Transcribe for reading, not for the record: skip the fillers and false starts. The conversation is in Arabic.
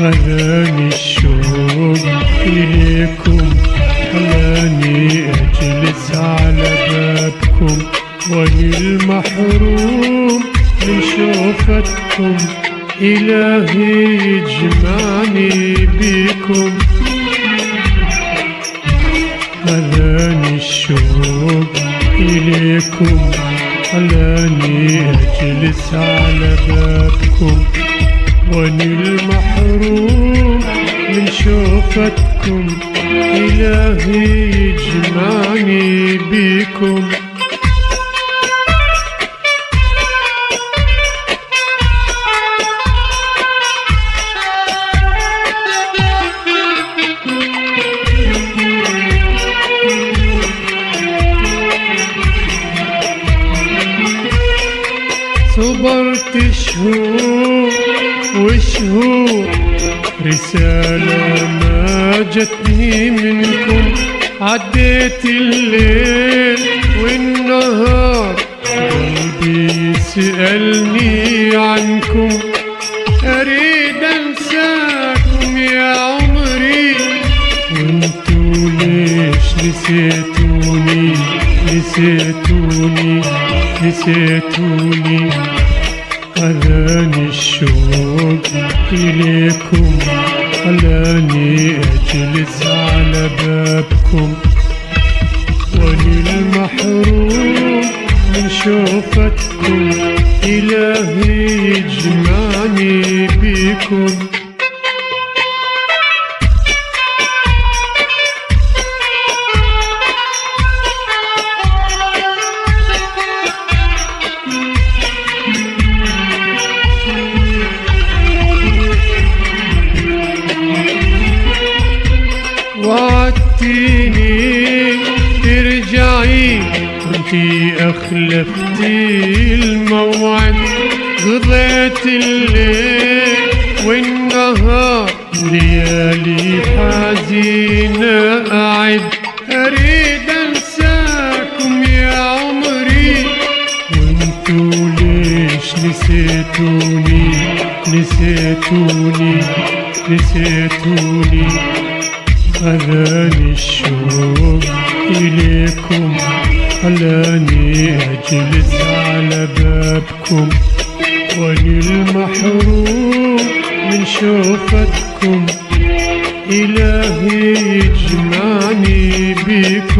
غراني الشوق إليكم، خلاني أجلس على بابكم، وأنا المحروم من شوفتكم، إلهي يجمعني بيكم. غراني الشوق إليكم، خلاني أجلس على بابكم، وأنا المحروم من شوفتكم، إلهي يجمعني بيكم. صبرت شهور وشهور، رسالة ما جتني منكم، عديت الليل والنهار، قلبي يسألني عنكم، أريد أنساكم يا عمري، وانتو ليش نسيتوني نسيتوني نسيتوني. غراني الشوق إليكم، خلاني أجلس على بابكم، وأنا المحروم من شوفتكم، إلهي يجمعني بيكم. وعدتيني ترجعي، كنتي أخلفتي الموعد، قضيت الليل والنهار، ليالي حزينة أعد، أريد أنساكم يا عمري، وانتو ليش نسيتوني نسيتوني نسيتوني. غراني الشوق إليكم، خلاني أجلس على بابكم، وأنا المحروم من شوفتكم، إلهي يجمعني بيكم.